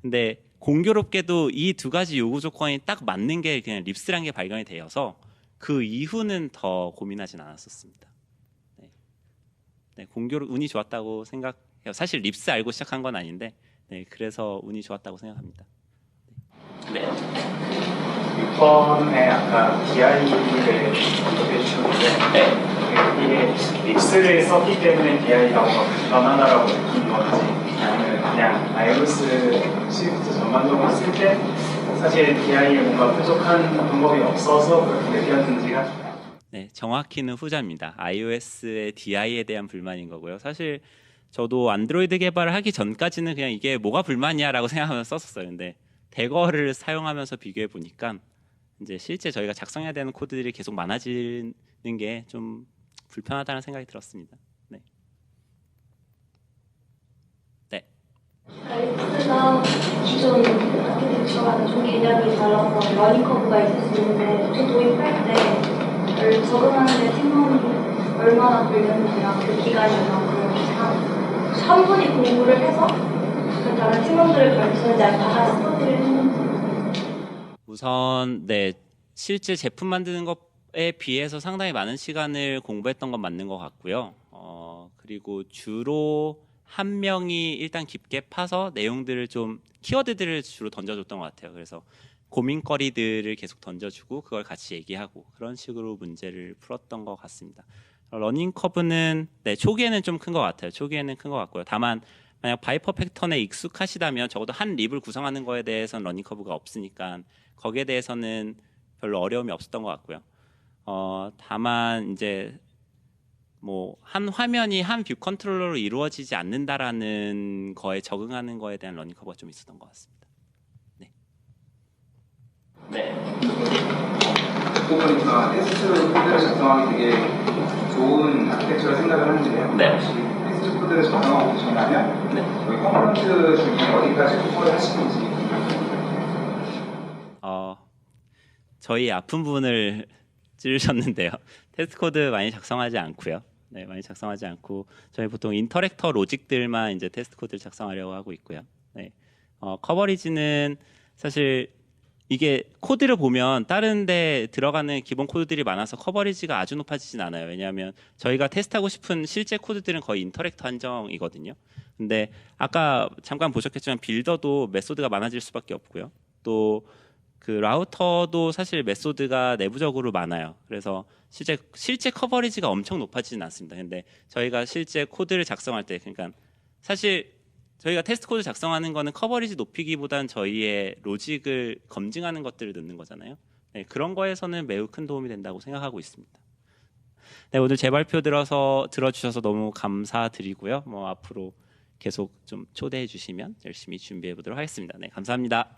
S1: 근데 공교롭게도 이 두 가지 요구 조건이 딱 맞는 게 그냥 립스란 게 발견이 되어서 그 이후는 더 고민하진 않았었습니다. 네, 공교롭 운이 좋았다고 생각해요. 사실 립스 알고 시작한 건 아닌데, 네, 그래서 운이 좋았다고 생각합니다. 네.
S3: 6번에 아까 DI를 언급해 주셨는데 이게 립스를 썼기 때문에 DI가 변하다라고 느낀 건지 아니면 그냥 iOS 스위프트 전반적으로 쓸 때 사실 DI에 뭔가 부족한 방법이 없어서 그렇게 느꼈는지가
S1: 네, 정확히는 후자입니다. iOS의 DI에 대한 불만인 거고요. 사실 저도 안드로이드 개발을 하기 전까지는 그냥 이게 뭐가 불만이야라고 생각하면서 썼었어요. 근데 대거를 사용하면서 비교해 보니까 이제 실제 저희가 작성해야 되는 코드들이 계속 많아지는 게 좀 불편하다는 생각이 들었습니다. 네. 네.
S4: 알렉스가 기존 아키텍처와는 좀 개념이 달라서 러닝 커브가 있을 수 있는데 보통 도입할 때 적응하는 데 팀원이 얼마나 걸렸느냐 그 기간이나 그런 한 분이 공부를 해서 다른 팀원들을 가르치는지 아니면 다 스터디를 했는지
S1: 우선 네, 실제 제품 만드는 것에 비해서 상당히 많은 시간을 공부했던 건 맞는 것 같고요. 그리고 주로 한 명이 일단 깊게 파서 내용들을 좀 키워드들을 주로 던져줬던 것 같아요. 그래서 고민거리들을 계속 던져주고 그걸 같이 얘기하고 그런 식으로 문제를 풀었던 것 같습니다. 러닝 커브는 네, 초기에는 좀 큰 것 같아요. 초기에는 큰 것 같고요. 다만 만약 바이퍼 패턴에 익숙하시다면 적어도 한 립을 구성하는 거에 대해서는 러닝 커브가 없으니까 거기에 대해서는 별로 어려움이 없었던 것 같고요. 다만 이제 뭐 한 화면이 한 뷰 컨트롤러로 이루어지지 않는다라는 거에 적응하는 거에 대한 러닝 커브가 좀 있었던 것 같습니다. 네. 네.
S5: 듣고 보니까 테스트 코드를 작성하기 되게 좋은 아키텍처를 생각을 하는데요.
S1: 네.
S5: 혹시 테스트 코드를 작성하고 계신다면
S1: 네.
S5: 여기 컴포넌트 중에 어디까지 확보를 하시는지
S1: 저희 아픈 부분을 찌르셨는데요. 테스트 코드 많이 작성하지 않고요. 네, 많이 작성하지 않고 저희 보통 인터랙터 로직들만 이제 테스트 코드를 작성하려고 하고 있고요. 네. 커버리지는 사실 이게 코드를 보면 다른 데 들어가는 기본 코드들이 많아서 커버리지가 아주 높아지진 않아요. 왜냐하면 저희가 테스트하고 싶은 실제 코드들은 거의 인터랙터 한정이거든요. 근데 아까 잠깐 보셨겠지만 빌더도 메소드가 많아질 수밖에 없고요. 또 그 라우터도 사실 메소드가 내부적으로 많아요. 그래서 실제 커버리지가 엄청 높아지진 않습니다. 근데 저희가 실제 코드를 작성할 때 그러니까 사실 저희가 테스트 코드 작성하는 거는 커버리지 높이기보단 저희의 로직을 검증하는 것들을 넣는 거잖아요. 네, 그런 거에서는 매우 큰 도움이 된다고 생각하고 있습니다. 네, 오늘 제 발표 들어주셔서 너무 감사드리고요. 뭐 앞으로 계속 좀 초대해 주시면 열심히 준비해 보도록 하겠습니다. 네, 감사합니다.